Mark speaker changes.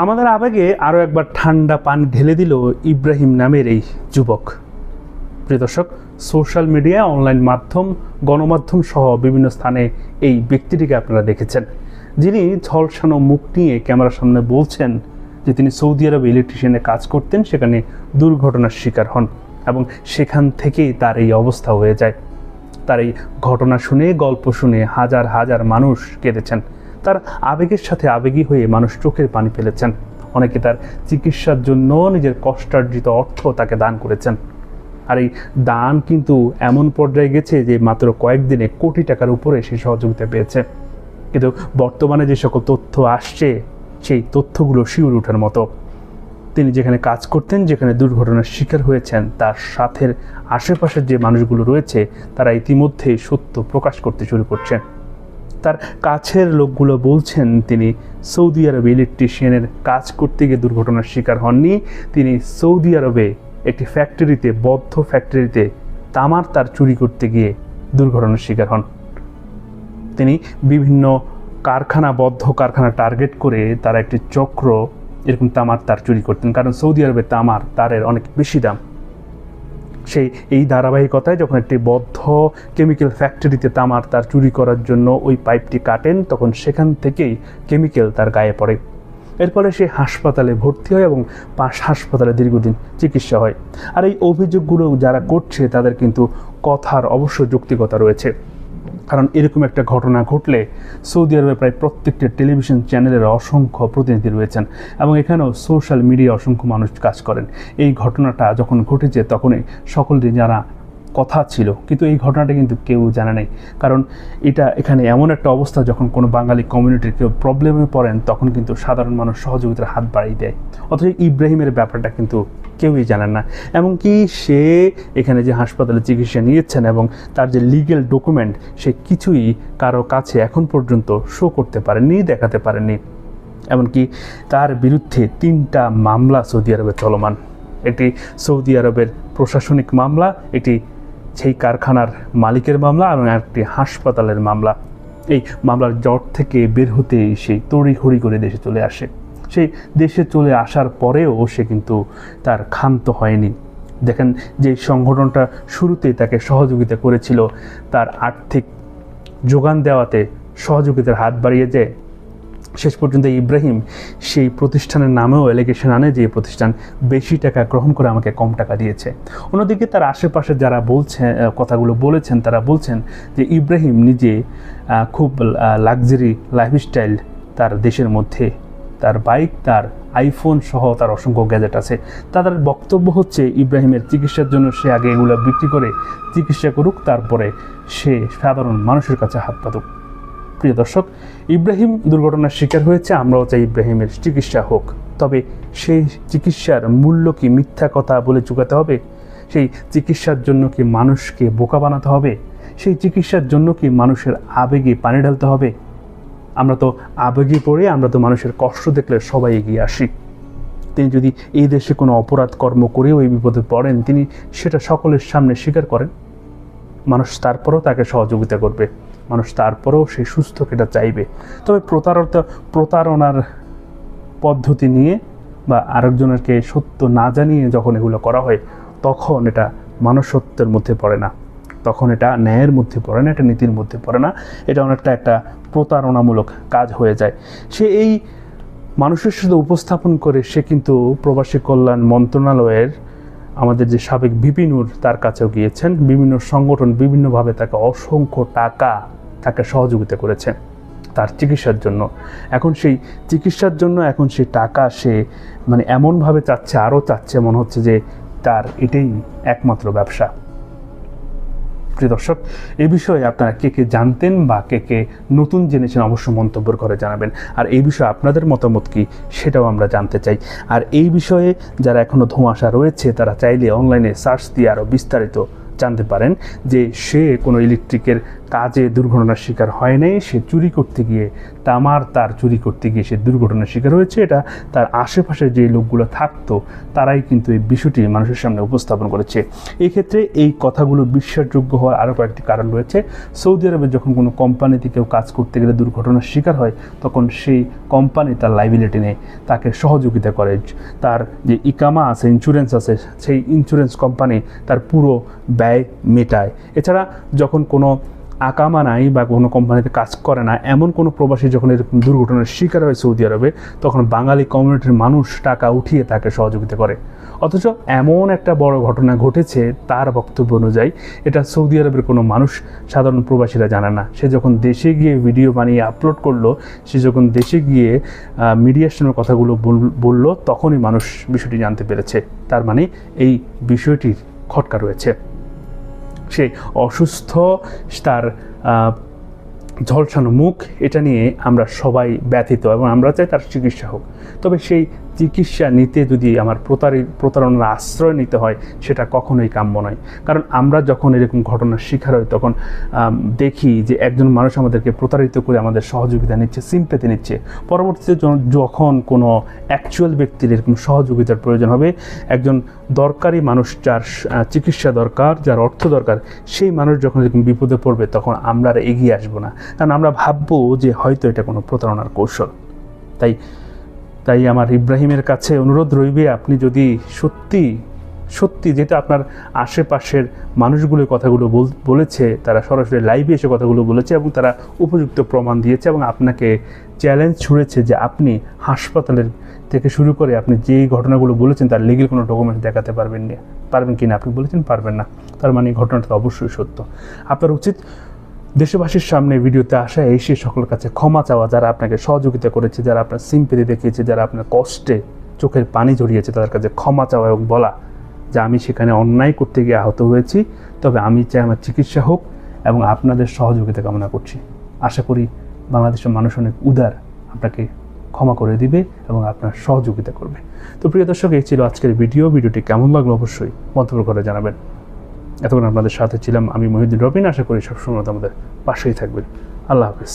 Speaker 1: আমাদের আবেগে আরও একবার ঠান্ডা পান ঢেলে দিল ইব্রাহিম নামের এই যুবক। প্রিয় দর্শক, সোশ্যাল মিডিয়া, অনলাইন মাধ্যম, গণমাধ্যম সহ বিভিন্ন স্থানে এই ব্যক্তিটিকে আপনারা দেখেছেন, যিনি ঝলসানো মুখ নিয়ে ক্যামেরার সামনে বলছেন যে তিনি সৌদি আরবে ইলেকট্রিশিয়ানে কাজ করতেন, সেখানে দুর্ঘটনার শিকার হন এবং সেখান থেকেই তার এই অবস্থা হয়ে যায়। তার এই ঘটনা শুনে, গল্প শুনে হাজার হাজার মানুষ কেঁদেছেন। তার আবেগের সাথে আবেগী হয়ে মানুষ চোখের পানি ফেলেছেন। অনেকে তার চিকিৎসার জন্য নিজের কষ্টার্জিত অর্থ তাকে দান করেছেন। আর এই দান কিন্তু এমন পর্যায়ে গেছে যে মাত্র কয়েকদিনে কোটি টাকার উপরে সে সহযোগিতা পেয়েছে। কিন্তু বর্তমানে যে সকল তথ্য আসছে, সেই তথ্যগুলো শিউরে ওঠার মতো। তিনি যেখানে কাজ করতেন, যেখানে দুর্ঘটনার শিকার হয়েছেন, তার সাথে আশেপাশের যে মানুষগুলো রয়েছে তারা ইতিমধ্যেই সত্য প্রকাশ করতে শুরু করছেন। তার কাছের লোকগুলো বলছেন তিনি সৌদি আরবে ইলেকট্রিশিয়ানের কাজ করতে গিয়ে দুর্ঘটনার শিকার হননি। তিনি সৌদি আরবে একটি ফ্যাক্টরিতে, বদ্ধ ফ্যাক্টরিতে তামার তার চুরি করতে গিয়ে দুর্ঘটনার শিকার হন। তিনি বিভিন্ন বদ্ধ কারখানা টার্গেট করে তারা একটি চক্র এরকম তামার তার চুরি করতেন, কারণ সৌদি আরবে তারের অনেক বেশি দাম। এই ধারাবাহিকতায় যখন একটি বদ্ধ কেমিক্যাল ফ্যাক্টরিতে তামার তার চুরি করার জন্য ওই পাইপটি কাটেন, তখন সেখান থেকেই কেমিক্যাল তার গায়ে পড়ে। এরপরে সে হাসপাতালে ভর্তি হয় এবং হাসপাতালে দীর্ঘদিন চিকিৎসা হয়। আর এই অভিযোগগুলো যারা করছে তাদের কিন্তু কথার অবশ্য যৌক্তিকতা রয়েছে, কারণ এরকম একটা ঘটনা ঘটলে সৌদি আরবে প্রায় প্রত্যেকটা টেলিভিশন চ্যানেলের অসংখ্য প্রতিনিধি রয়েছেন এবং এখানেও সোশ্যাল মিডিয়া অসংখ্য মানুষ কাজ করেন। এই ঘটনাটা যখন ঘটেছে তখনই সকলেরই জানা কথা ছিল, কিন্তু এই ঘটনাটা কিন্তু কেউ জানে নাই। কারণ এখানে এমন একটা অবস্থা, যখন কোনো বাঙালি কমিউনিটির কেউ প্রবলেমে পড়েন তখন কিন্তু সাধারণ মানুষ সহযোগিতার হাত বাড়িয়ে দেয়। অথচ ইব্রাহিমের ব্যাপারটা কিন্তু কেউই জানেন না। এমনকি সে এখানে যে হাসপাতালে চিকিৎসা নিয়েছেন এবং তার যে লিগ্যাল ডকুমেন্ট, সে কিছুই কারো কাছে এখন পর্যন্ত শো করতে পারেননি, দেখাতে পারেননি। এমনকি তার বিরুদ্ধে 3টা মামলা সৌদি আরবে চলমান। একটি সৌদি আরবের প্রশাসনিক মামলা, একটি সেই কারখানার মালিকের মামলা এবং একটি হাসপাতালের মামলা। এই মামলার জট থেকে বের হতেই সেই তড়িঘড়ি করে দেশে চলে আসে। সেই দেশে চলে আসার পরেও সে কিন্তু তার ক্ষান্ত হয়নি। দেখেন, যে সংগঠনটা শুরুতেই তাকে সহযোগিতা করেছিল, তার আর্থিক যোগান দেওয়াতে সহযোগিতার হাত বাড়িয়ে যায়, শেষ পর্যন্ত ইব্রাহিম সেই প্রতিষ্ঠানের নামেও অ্যালিগেশন আনে যে প্রতিষ্ঠান বেশি টাকা গ্রহণ করে আমাকে কম টাকা দিয়েছে। অন্যদিকে তার আশেপাশে যারা কথাগুলো বলেছেন, তারা বলছেন যে ইব্রাহিম নিজে খুব লাক্সারি লাইফস্টাইল, তার দেশের মধ্যে তার বাইক, তার আইফোন সহ তার অসংখ্য গ্যাজেট আছে। তাদের বক্তব্য হচ্ছে ইব্রাহিমের চিকিৎসার জন্য সে আগে এগুলো বিক্রি করে চিকিৎসা করুক, তারপরে সে সাধারণ মানুষের কাছে হাত পাতুক। প্রিয় দর্শক, ইব্রাহিম দুর্ঘটনার শিকার হয়েছে, আমরাও চাই ইব্রাহিমের চিকিৎসা হোক। তবে সেই চিকিৎসার মূল্য কি মিথ্যা কথা বলে চুকাতে হবে? সেই চিকিৎসার জন্য কি মানুষকে বোকা বানাতে হবে? সেই চিকিৎসার জন্য কি মানুষের আবেগে পানি ঢালতে হবে? আমরা তো আবেগে পড়ে, আমরা তো মানুষের কষ্ট দেখলে সবাই এগিয়ে আসি। তিনি যদি এই দেশে কোনো অপরাধ কর্ম করেও এই বিপদে পড়েন, তিনি সেটা সকলের সামনে স্বীকার করেন, মানুষ তারপরেও তাকে সহযোগিতা করবে, মানুষ তারপরেও সেই সুস্থ কেটা চাইবে। তবে প্রতারণার পদ্ধতি নিয়ে বা আরেকজনেরকে সত্য না জানিয়ে যখন এগুলো করা হয়, তখন এটা মনুষ্যত্বের মধ্যে পড়ে না, তখন এটা ন্যায়ের মধ্যে পড়ে না, এটা নীতির মধ্যে পড়ে না, এটা অনেকটা একটা প্রতারণামূলক কাজ হয়ে যায়। সে এই মানুষের সাথে উপস্থাপন করে সে কিন্তু প্রবাসী কল্যাণ মন্ত্রণালয়ের আমাদের যে সাবেক ভিপি নূর, তার কাছেও গিয়েছেন। বিভিন্ন সংগঠন বিভিন্নভাবে তাকে অসংখ্য টাকা তাকে সহযোগিতা করেছে তার চিকিৎসার জন্য। এখন সেই চিকিৎসার জন্য এখন সেই টাকা সে এমনভাবে চাচ্ছে, আরও চাচ্ছে, মনে হচ্ছে যে তার এটাই একমাত্র ব্যবসা। প্রিয় দর্শক, এই বিষয়ে আপনারা কে কে জানতেন বা কে নতুন জেনেছেন অবশ্যই মন্তব্যের ঘরে জানাবেন। আর এই বিষয়ে আপনাদের মতামত কি, সেটাও আমরা জানতে চাই। আর এই বিষয়ে যারা এখনও ধোঁয়াশা রয়েছে, তারা চাইলে অনলাইনে সার্চ দিয়ে আরও বিস্তারিত জানতে পারেন যে সে কোনো ইলেকট্রিকের কাজে দুর্ঘটনার শিকার হয় নাই, সে চুরি করতে গিয়ে তার চুরি করতে গিয়ে সে দুর্ঘটনার শিকার হয়েছে, এটা তার আশেপাশে যে লোকগুলো থাকতো তারাই কিন্তু এই বিষয়টি মানুষের সামনে উপস্থাপন করেছে। এই ক্ষেত্রে এই কথাগুলো বিশ্বাসযোগ্য হওয়ার আরও কয়েকটি কারণ রয়েছে। সৌদি আরবে যখন কোনো কোম্পানিতে কেউ কাজ করতে গেলে দুর্ঘটনার শিকার হয়, তখন সেই কোম্পানি তার লাইবিলিটি নেয়, তাকে সহযোগিতা করে। তার যে ইকামা আছে, ইন্স্যুরেন্স আছে, সেই ইন্স্যুরেন্স কোম্পানি তার পুরো ব্যয় মেটায়। এছাড়া যখন কোনো আকামা নাই বা কোনো কোম্পানিতে কাজ করে না এমন কোনো প্রবাসী যখন এরকম দুর্ঘটনার শিকার হয় সৌদি আরবে, তখন বাঙালি কমিউনিটির মানুষ টাকা উঠিয়ে তাকে সহযোগিতা করে। অথচ এমন একটা বড় ঘটনা ঘটেছে, তার বক্তব্য অনুযায়ী এটা সৌদি আরবের কোনো মানুষ, সাধারণ প্রবাসীরা জানে না। সে যখন দেশে গিয়ে ভিডিও বানিয়ে আপলোড করলো, সে যখন দেশে গিয়ে মিডিয়ার সামনে কথাগুলো বলল, তখনই মানুষ বিষয়টি জানতে পেরেছে। তার মানে এই বিষয়টির খটকা রয়েছে। সে অসুস্থ, তার ঝলসানো মুখ, এটা নিয়ে আমরা সবাই ব্যথিত এবং আমরা চাই তার চিকিৎসা হোক। তবে সেই চিকিৎসা নিতে যদি আমার প্রতারণার আশ্রয় নিতে হয়, সেটা কখনোই কাম্য নয়। কারণ আমরা যখন এরকম ঘটনার শিকার হই, তখন দেখি যে একজন মানুষ আমাদেরকে প্রতারিত করে আমাদের সহযোগিতা নিচ্ছে, সিম্পেথি নিচ্ছে। পরবর্তীতে যখন কোনো অ্যাকচুয়াল ব্যক্তির এরকম সহযোগিতার প্রয়োজন হবে, একজন দরকারি মানুষ, যার চিকিৎসা দরকার, যার অর্থ দরকার, সেই মানুষ যখন এরকম বিপদে পড়বে, তখন আমরা আর এগিয়ে আসবো না। কারণ আমরা ভাববো যে হয়তো এটা কোনো প্রতারণার কৌশল। তাই আমার ইব্রাহিমের কাছে অনুরোধ রইবে, আপনি যদি সত্যি যেটা আপনার আশেপাশের মানুষগুলো কথাগুলো বলেছে, তারা সরাসরি লাইভে এসে কথাগুলো বলেছে এবং তারা উপযুক্ত প্রমাণ দিয়েছে এবং আপনাকে চ্যালেঞ্জ ছুড়েছে যে আপনি হাসপাতালের থেকে শুরু করে আপনি যেই ঘটনাগুলো বলেছেন তার লিগ্যাল কোনো ডকুমেন্টস দেখাতে পারবেন কি না? আপনি বলেছেন পারবেন না, তার মানে ঘটনাটা তো অবশ্যই সত্য। আপনার উচিত দেশবাসীর সামনে ভিডিওতে আসা, এসে সকলের কাছে ক্ষমা চাওয়া, যারা আপনাকে সহযোগিতা করেছে, যারা আপনার সিম্পেথি দেখিয়েছে, যারা আপনার কষ্টে চোখের পানি ঝরিয়েছে, তাদের কাছে ক্ষমা চাওয়া এবং বলা যে আমি সেখানে অন্যায় করতে গিয়ে আহত হয়েছি, তবে আমি চাই আমার চিকিৎসা হোক এবং আপনাদের সহযোগিতা কামনা করছি। আশা করি বাংলাদেশের মানুষ অনেক উদার, আপনাকে ক্ষমা করে দিবে এবং আপনার সহযোগিতা করবে। তো প্রিয় দর্শক, এই ছিল আজকের ভিডিওটি কেমন লাগলো অবশ্যই মন্তব্য করে জানাবেন। এতক্ষণ আপনাদের সাথে ছিলাম আমি মহিউদ্দিন রবিন। আশা করি সবসময় আমাদের পাশেই থাকবেন। আল্লাহ হাফেজ।